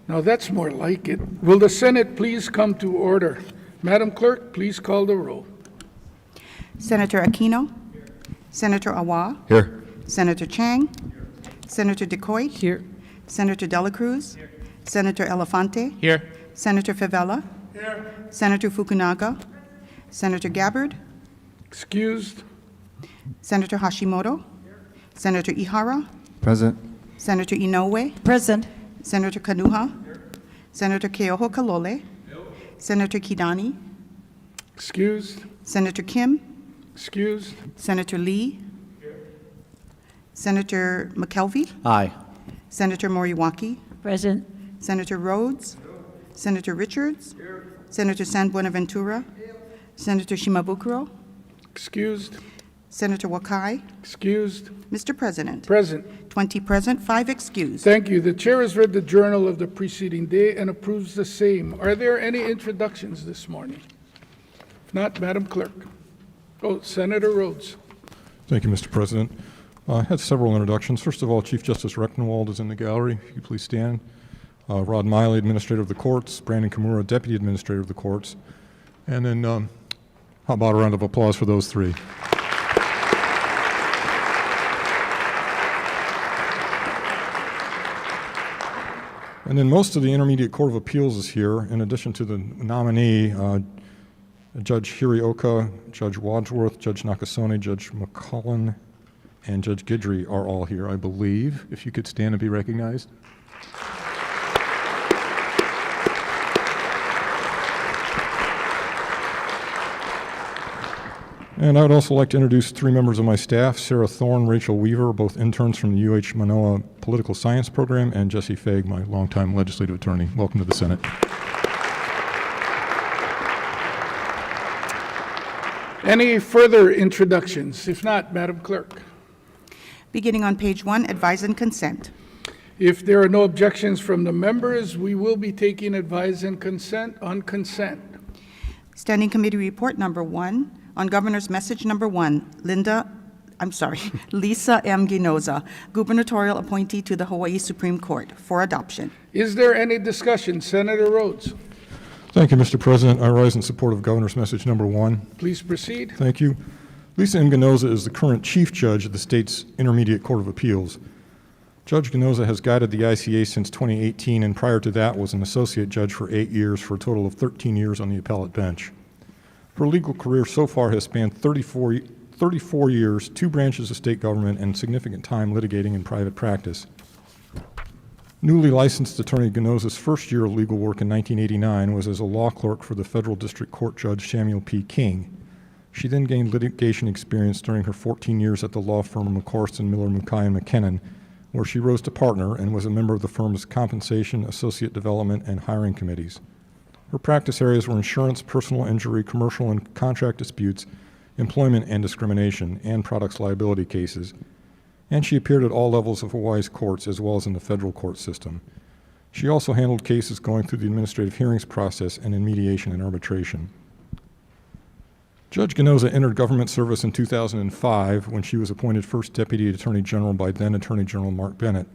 Now that's more like it. Will the Senate please come to order? Madam Clerk, please call the roll. Senator Aquino. Senator Awa. Here. Senator Chang. Senator DeCoy. Here. Senator Dela Cruz. Senator Elefante. Here. Senator Favela. Here. Senator Fukunaga. Senator Gabbard. Excused. Senator Hashimoto. Senator Ihara. Present. Senator Inoue. Present. Senator Kanuha. Senator Keoho Kalole. Senator Kidani. Excused. Senator Kim. Excused. Senator Lee. Senator McKelvey. Aye. Senator Moriwaki. Present. Senator Rhodes. Senator Richards. Senator San Buenaventura. Senator Shimabukuro. Excused. Senator Wakai. Excused. Mr. President, Present. 20 present, 5 excused. Thank you. The chair has read the journal of the preceding day and approves the same. Are there any introductions this morning? If not, Madam Clerk. Oh, Senator Rhodes. Thank you, Mr. President. I had several introductions. First of all, Chief Justice Rechtenwald is in the gallery. If you please stand. Rod Miley, Administrator of the Courts. Brandon Kimura, Deputy Administrator of the Courts. And then how about a round of applause for those three? And then most of the Intermediate Court of Appeals is here, in addition to the nominee, Judge Hirioka, Judge Wadsworth, Judge Nakasone, Judge McCullen, and Judge Guidry are all here, I believe. If you could stand and be recognized. And I would also like to introduce three members of my staff, Sarah Thorne, Rachel Weaver, both interns from the UH Manoa Political Science Program, and Jesse Faig, my longtime legislative attorney. Welcome to the Senate. Any further introductions? If not, Madam Clerk. Beginning on page 1, advise and consent. If there are no objections from the members, we will be taking advice and consent on consent. Standing Committee Report number 1, on Governor's Message number 1, Lisa M. Ginoza, gubernatorial appointee to the Hawaii Supreme Court, for adoption. Is there any discussion? Senator Rhodes. Thank you, Mr. President. I rise in support of Governor's Message number 1. Please proceed. Thank you. Lisa M. Ginoza is the current Chief Judge of the state's Intermediate Court of Appeals. Judge Ginoza has guided the ICA since 2018, and prior to that was an Associate Judge for 8 years, for a total of 13 years on the appellate bench. Her legal career so far has spanned 34 years, 2 branches of state government, and significant time litigating in private practice. Newly licensed attorney Ginoza's first year of legal work in 1989 was as a law clerk for the Federal District Court Judge Samuel P. King. She then gained litigation experience during her 14 years at the law firm McCorson, Miller, Mukai, and McKinnon, where she rose to partner and was a member of the firm's compensation, associate development, and hiring committees. Her practice areas were insurance, personal injury, commercial and contract disputes, employment and discrimination, and products liability cases. And she appeared at all levels of Hawaii's courts as well as in the federal court system. She also handled cases going through the administrative hearings process and in mediation and arbitration. Judge Ginoza entered government service in 2005 when she was appointed First Deputy Attorney General by then Attorney General Mark Bennett.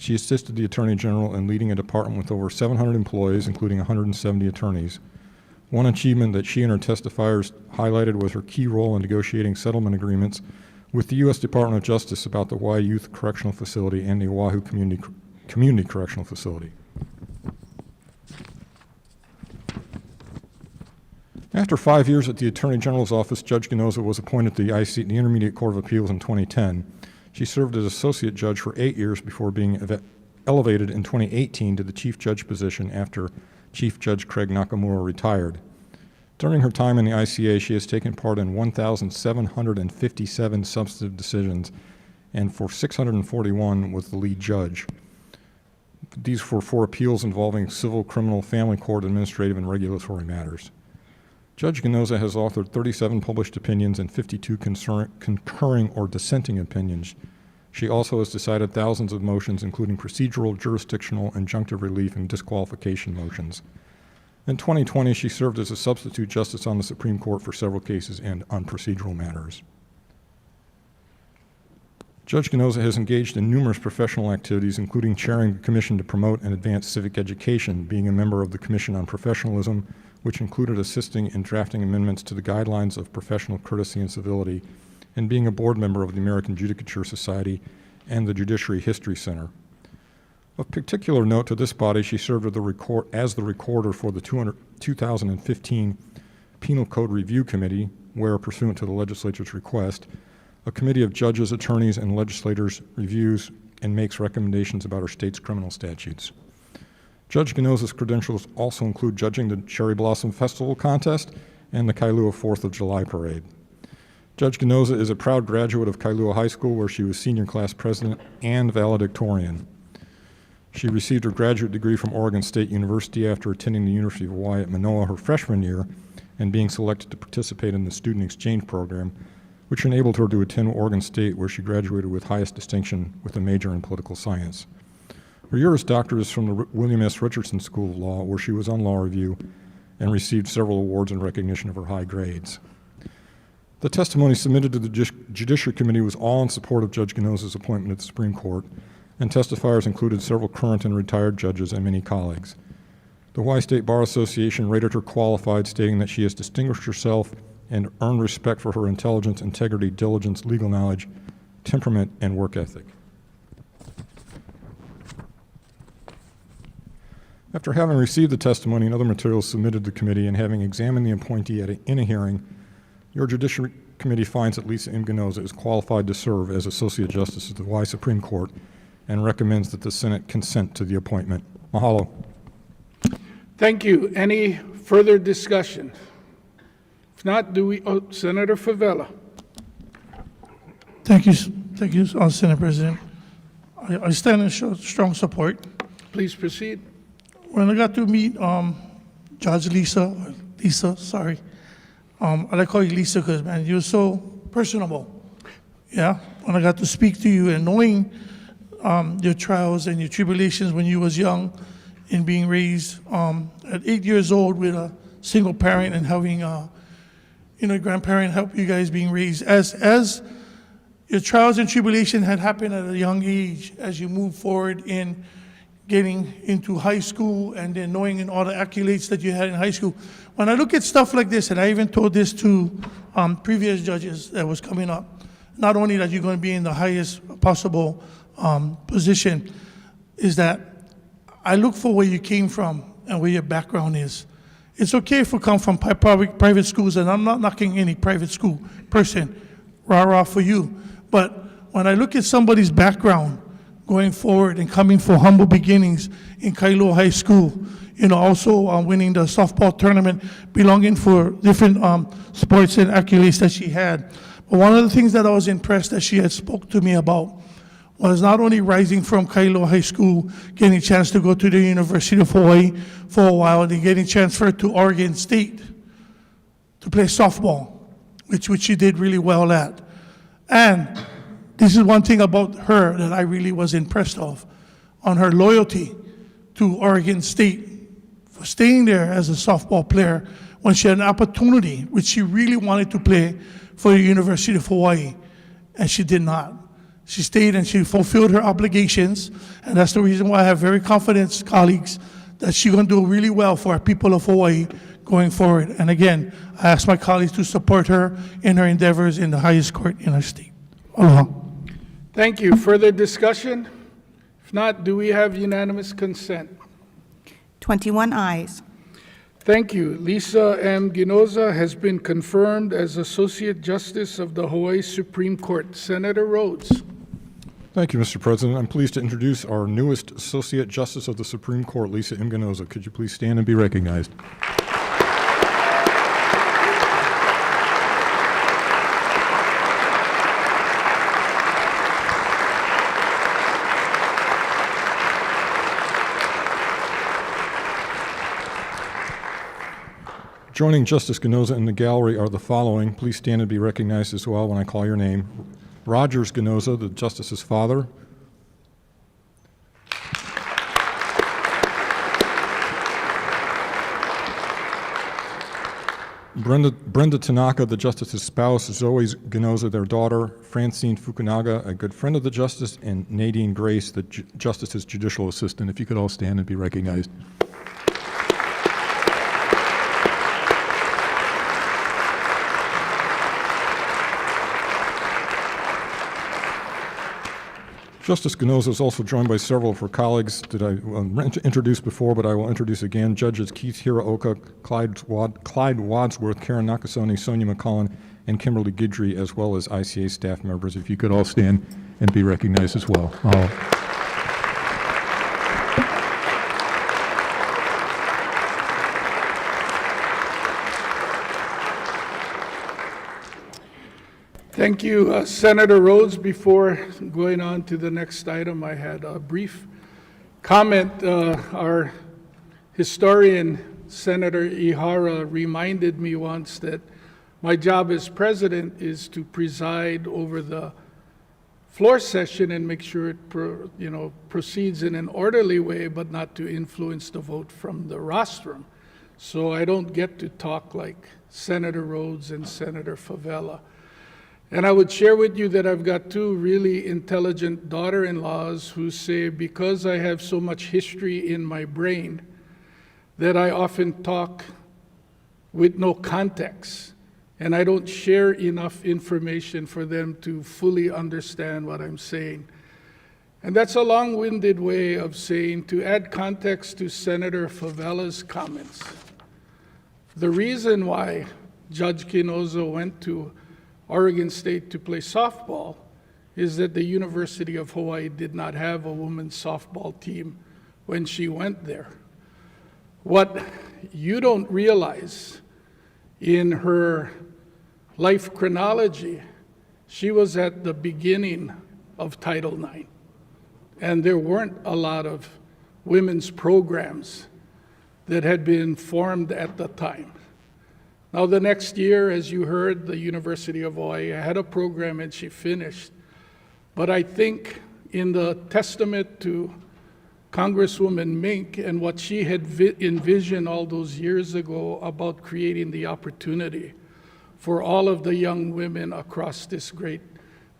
She assisted the Attorney General in leading a department with over 700 employees, including 170 attorneys. One achievement that she and her testifiers highlighted was her key role in negotiating settlement agreements with the U.S. Department of Justice about the Hawaii Youth Correctional Facility and the Oahu Community Correctional Facility. After 5 years at the Attorney General's office, Judge Ginoza was appointed to the Intermediate Court of Appeals in 2010. She served as Associate Judge for 8 years before being elevated in 2018 to the Chief Judge position after Chief Judge Craig Nakamura retired. During her time in the ICA, she has taken part in 1,757 substantive decisions, and for 641 was the lead judge. These were for appeals involving civil, criminal, family court, administrative, and regulatory matters. Judge Ginoza has authored 37 published opinions and 52 concurring or dissenting opinions. She also has decided thousands of motions, including procedural, jurisdictional, injunctive relief, and disqualification motions. In 2020, she served as a substitute justice on the Supreme Court for several cases and on procedural matters. Judge Ginoza has engaged in numerous professional activities, including chairing the Commission to Promote and Advance Civic Education, being a member of the Commission on Professionalism, which included assisting in drafting amendments to the guidelines of professional courtesy and civility, and being a board member of the American Judicature Society and the Judiciary History Center. Of particular note to this body, she served as the recorder for the 2015 Penal Code Review Committee, where, pursuant to the legislature's request, a committee of judges, attorneys, and legislators reviews and makes recommendations about our state's criminal statutes. Judge Ginoza's credentials also include judging the Cherry Blossom Festival contest and the Kailua 4th of July parade. Judge Ginoza is a proud graduate of Kailua High School, where she was senior class president and valedictorian. She received her graduate degree from Oregon State University after attending the University of Hawaii at Manoa her freshman year and being selected to participate in the student exchange program, which enabled her to attend Oregon State, where she graduated with highest distinction with a major in political science. Her Juris Doctorate is from the William S. Richardson School of Law, where she was on law review and received several awards in recognition of her high grades. The testimony submitted to the Judiciary Committee was all in support of Judge Ginoza's appointment to the Supreme Court, and testifiers included several current and retired judges and many colleagues. The Hawaii State Bar Association rated her qualified, stating that she has distinguished herself and earned respect for her intelligence, integrity, diligence, legal knowledge, temperament, and work ethic. After having received the testimony and other materials submitted to the committee and having examined the appointee in a hearing, your Judiciary Committee finds that Lisa M. Ginoza is qualified to serve as Associate Justice of the Hawaii Supreme Court and recommends that the Senate consent to the appointment. Mahalo. Thank you. Any further discussion? If not, Senator Favela. Thank you, Senate President. I stand in strong support. Please proceed. When I got to meet Judge Lisa, I like to call you Lisa because, man, you're so personable. Yeah, when I got to speak to you and knowing your trials and your tribulations when you was young and being raised at 8 years old with a single parent and having a grandparent help you guys being raised. As your trials and tribulation had happened at a young age, as you move forward in getting into high school and then knowing in all the accolades that you had in high school. When I look at stuff like this, and I even told this to previous judges that was coming up, not only that you're going to be in the highest possible position, is that I look for where you came from and where your background is. It's okay if we come from private schools, and I'm not knocking any private school person, rah-rah for you. But when I look at somebody's background, going forward and coming from humble beginnings in Kailua High School, also winning the softball tournament, belonging for different sports and accolades that she had. But one of the things that I was impressed that she had spoke to me about was not only rising from Kailua High School, getting a chance to go to the University of Hawaii for a while, then getting transferred to Oregon State to play softball, which she did really well at. And this is one thing about her that I really was impressed of, on her loyalty to Oregon State, for staying there as a softball player when she had an opportunity, which she really wanted to play for the University of Hawaii, and she did not. She stayed and she fulfilled her obligations, and that's the reason why I have very confident colleagues that she's going to do really well for our people of Hawaii going forward. And again, I ask my colleagues to support her in her endeavors in the highest court in our state. Aloha. Thank you. Further discussion? If not, do we have unanimous consent? 21 ayes. Thank you. Lisa M. Ginoza has been confirmed as Associate Justice of the Hawaii Supreme Court. Senator Rhodes. Thank you, Mr. President. I'm pleased to introduce our newest Associate Justice of the Supreme Court, Lisa M. Ginoza. Could you please stand and be recognized? Joining Justice Ginoza in the gallery are the following. Please stand and be recognized as well when I call your name. Rogers Ginoza, the Justice's father. Brenda Tanaka, the justice's spouse, Zoe Ginoza, their daughter, Francine Fukunaga, a good friend of the justice, and Nadine Grace, the justice's judicial assistant. If you could all stand and be recognized. Justice Ginoza is also joined by several of her colleagues that I introduced before, but I will introduce again. Judges Keith Hiraoka, Clyde Wadsworth, Karen Nakasone, Sonia McCullen, and Kimberly Guidry, as well as ICA staff members. If you could all stand and be recognized as well. Thank you, Senator Rhodes. Before going on to the next item, I had a brief comment. Our historian, Senator Ihara, reminded me once that my job as president is to preside over the floor session and make sure it proceeds in an orderly way, but not to influence the vote from the rostrum. So I don't get to talk like Senator Rhodes and Senator Favela. And I would share with you that I've got two really intelligent daughter-in-laws who say, because I have so much history in my brain, that I often talk with no context, and I don't share enough information for them to fully understand what I'm saying. And that's a long-winded way of saying, to add context to Senator Favela's comments, the reason why Judge Ginoza went to Oregon State to play softball is that the University of Hawaii did not have a women's softball team when she went there. What you don't realize in her life chronology, she was at the beginning of Title IX, and there weren't a lot of women's programs that had been formed at the time. Now, the next year, as you heard, the University of Hawaii had a program and she finished. But I think in the testament to Congresswoman Mink and what she had envisioned all those years ago about creating the opportunity for all of the young women across this great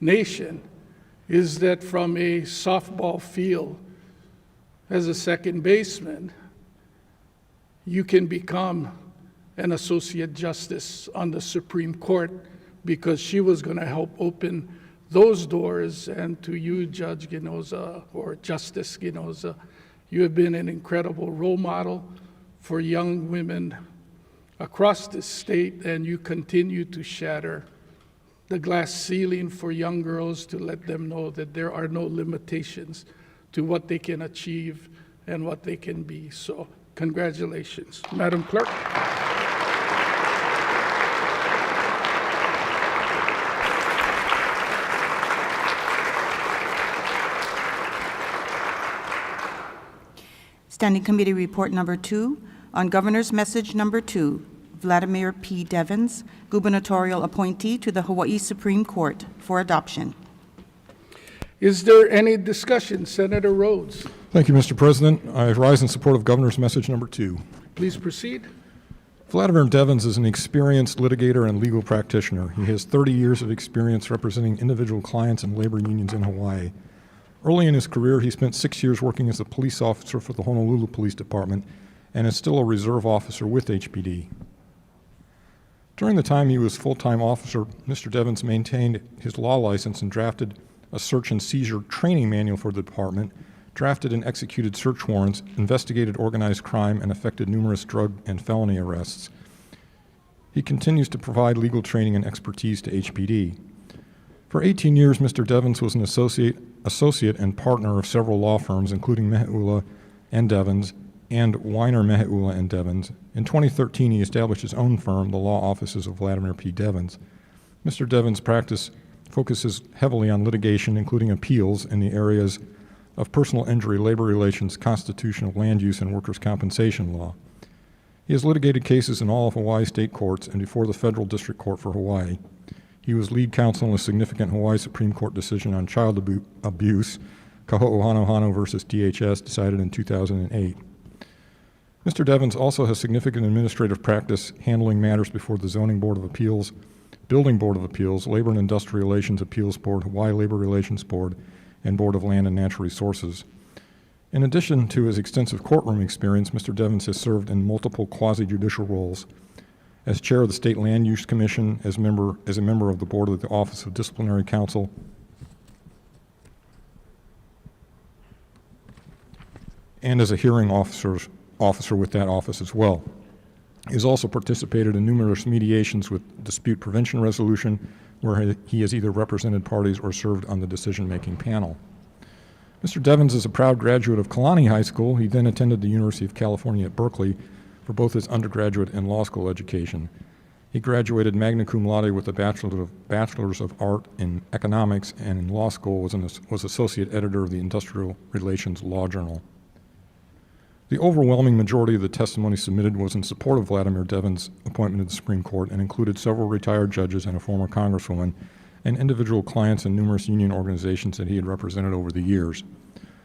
nation, is that from a softball field as a second baseman, you can become an associate justice on the Supreme Court, because she was going to help open those doors. And to you, Judge Ginoza, or Justice Ginoza, you have been an incredible role model for young women across this state, and you continue to shatter the glass ceiling for young girls to let them know that there are no limitations to what they can achieve and what they can be. So congratulations. Madam Clerk. Standing Committee Report Number 2, on Governor's Message Number 2, Vladimir P. Devans, gubernatorial appointee to the Hawaii Supreme Court, for adoption. Is there any discussion? Senator Rhodes. Thank you, Mr. President. I rise in support of Governor's Message Number 2. Please proceed. Vladimir Devans is an experienced litigator and legal practitioner. He has 30 years of experience representing individual clients and labor unions in Hawaii. Early in his career, he spent 6 years working as a police officer for the Honolulu Police Department and is still a reserve officer with HPD. During the time he was full-time officer, Mr. Devans maintained his law license and drafted a search and seizure training manual for the department, drafted and executed search warrants, investigated organized crime, and effected numerous drug and felony arrests. He continues to provide legal training and expertise to HPD. For 18 years, Mr. Devans was an associate and partner of several law firms, including Meheula and Devans and Weiner, Meheula and Devans. In 2013, he established his own firm, the Law Offices of Vladimir P. Devans. Mr. Devans' practice focuses heavily on litigation, including appeals in the areas of personal injury, labor relations, constitutional land use, and workers' compensation law. He has litigated cases in all of Hawaii state courts and before the Federal District Court for Hawaii. He was lead counsel in a significant Hawaii Supreme Court decision on child abuse, Kaho'ohanohano versus DHS, decided in 2008. Mr. Devans also has significant administrative practice handling matters before the Zoning Board of Appeals, Building Board of Appeals, Labor and Industrial Relations Appeals Board, Hawaii Labor Relations Board, and Board of Land and Natural Resources. In addition to his extensive courtroom experience, Mr. Devans has served in multiple quasi-judicial roles as chair of the State Land Use Commission, as a member of the board of the Office of Disciplinary Counsel, and as a hearing officer with that office as well. He has also participated in numerous mediations with dispute prevention resolution, where he has either represented parties or served on the decision-making panel. Mr. Devans is a proud graduate of Kalani High School. He then attended the University of California at Berkeley for both his undergraduate and law school education. He graduated magna cum laude with a bachelor's of art in economics, and in law school was associate editor of the Industrial Relations Law Journal. The overwhelming majority of the testimony submitted was in support of Vladimir Devans' appointment to the Supreme Court and included several retired judges and a former congresswoman and individual clients and numerous union organizations that he had represented over the years.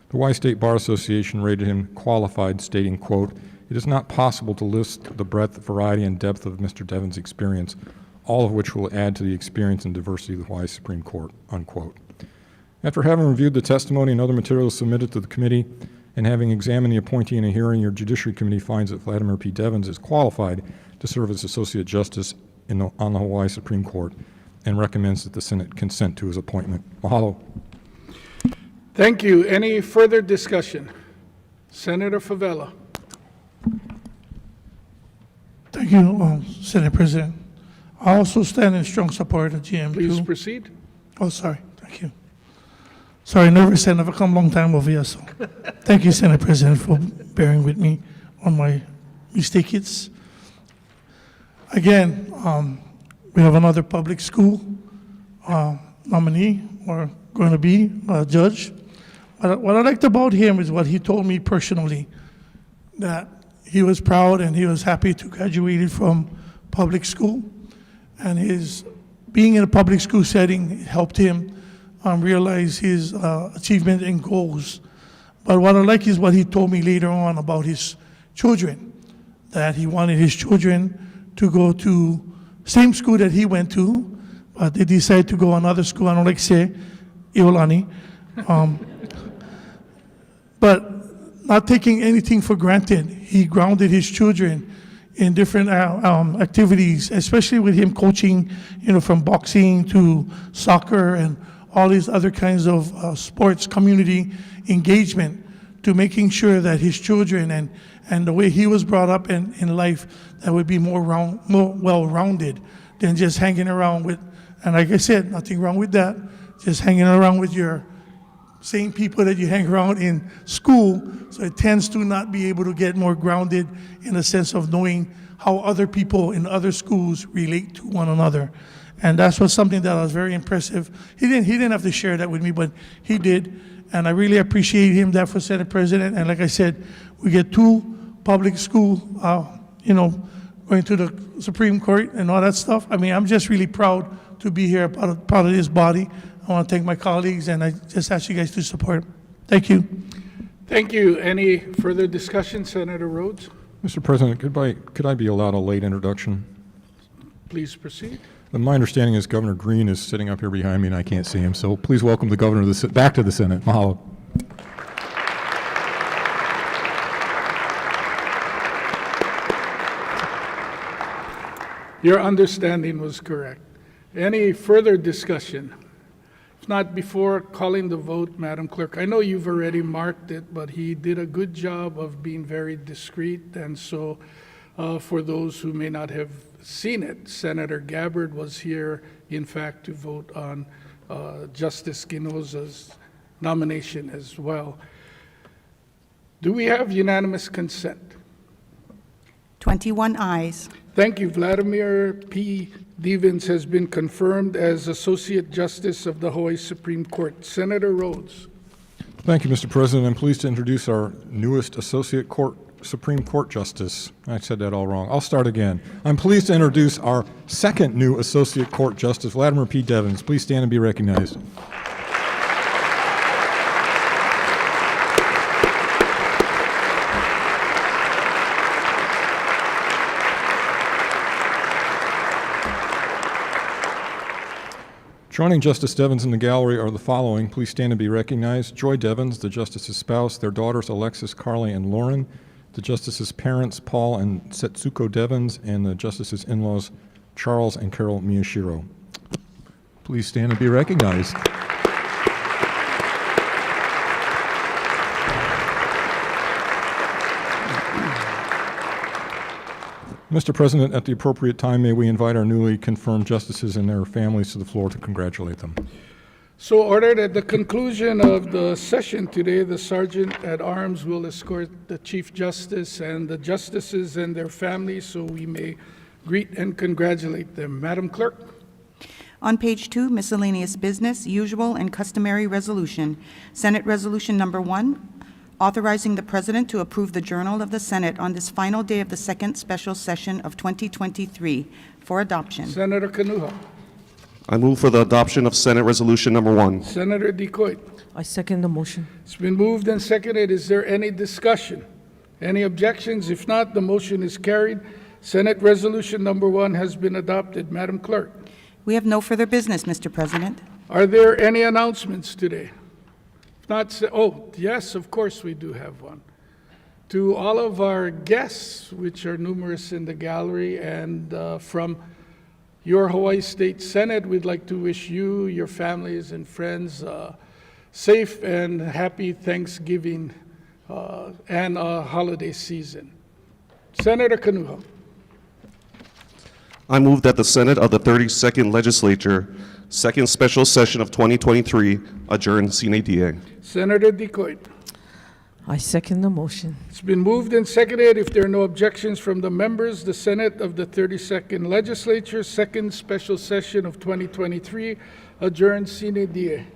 The Hawaii State Bar Association rated him qualified, stating, quote, "It is not possible to list the breadth, variety, and depth of Mr. Devans' experience, all of which will add to the experience and diversity of the Hawaii Supreme Court," unquote. After having reviewed the testimony and other materials submitted to the committee, and having examined the appointee in a hearing, your Judiciary Committee finds that Vladimir P. Devans is qualified to serve as Associate Justice on the Hawaii Supreme Court and recommends that the Senate consent to his appointment. Mahalo. Thank you. Any further discussion? Senator Favela. Thank you, Senate President. I also stand in strong support of GM2. Please proceed. Oh, sorry. Thank you. Sorry, nervous, and I've come a long time over here, so thank you, Senate President, for bearing with me on my mistakes. Again, we have another public school nominee, or going to be a judge. What I liked about him is what he told me personally, that he was proud and he was happy to graduate from public school, and his being in a public school setting helped him realize his achievement and goals. But what I like is what he told me later on about his children, that he wanted his children to go to same school that he went to, but they decided to go another school. I don't like to say Iolani. But not taking anything for granted, he grounded his children in different activities, especially with him coaching, from boxing to soccer and all these other kinds of sports community engagement, to making sure that his children and the way he was brought up in life, that would be more well-rounded than just hanging around with, and like I said, nothing wrong with that, just hanging around with your same people that you hang around in school. So it tends to not be able to get more grounded in the sense of knowing how other people in other schools relate to one another. And that's was something that was very impressive. He didn't have to share that with me, but he did. And I really appreciate him that for Senate President. And like I said, we get 2 public school, going to the Supreme Court and all that stuff. I mean, I'm just really proud to be here, part of this body. I want to thank my colleagues, and I just ask you guys to support. Thank you. Thank you. Any further discussion, Senator Rhodes? Mr. President, could I be allowed a late introduction? Please proceed. My understanding is Governor Green is sitting up here behind me and I can't see him, so please welcome the Governor back to the Senate. Mahalo. Your understanding was correct. Any further discussion? If not, before calling the vote, Madam Clerk, I know you've already marked it, but he did a good job of being very discreet, and so for those who may not have seen it, Senator Gabbard was here, in fact, to vote on Justice Ginoza's nomination as well. Do we have unanimous consent? 21 ayes. Thank you. Vladimir P. Devans has been confirmed as Associate Justice of the Hawaii Supreme Court. Senator Rhodes. Thank you, Mr. President. I'm pleased to introduce our newest Associate Supreme Court Justice. I said that all wrong. I'll start again. I'm pleased to introduce our second new Associate Court Justice, Vladimir P. Devans. Please stand and be recognized. Joining Justice Devans in the gallery are the following. Please stand and be recognized. Joy Devans, the Justice's spouse, their daughters Alexis, Carly, and Lauren, the Justice's parents Paul and Setsuko Devans, and the Justice's in-laws Charles and Carol Miyashiro. Please stand and be recognized. Mr. President, at the appropriate time, may we invite our newly confirmed justices and their families to the floor to congratulate them. So ordered. At the conclusion of the session today, the Sergeant at Arms will escort the Chief Justice and the justices and their families so we may greet and congratulate them. Madam Clerk. On page 2, miscellaneous business, usual and customary resolution. Senate Resolution Number 1, authorizing the President to approve the Journal of the Senate on this final day of the second special session of 2023 for adoption. Senator Kanuha. I move for the adoption of Senate Resolution Number 1. Senator Decoit. I second the motion. It's been moved and seconded. Is there any discussion? Any objections? If not, the motion is carried. Senate Resolution Number 1 has been adopted. Madam Clerk. We have no further business, Mr. President. Are there any announcements today? If not, oh, yes, of course we do have one. To all of our guests, which are numerous in the gallery, and from your Hawaii State Senate, we'd like to wish you, your families, and friends safe and happy Thanksgiving and holiday season. Senator Kanuha. I move that the Senate of the 32nd Legislature, second special session of 2023, adjourn sine die. Senator Decoit. I second the motion. It's been moved and seconded. If there are no objections from the members, the Senate of the 32nd Legislature, second special session of 2023, adjourned sine die.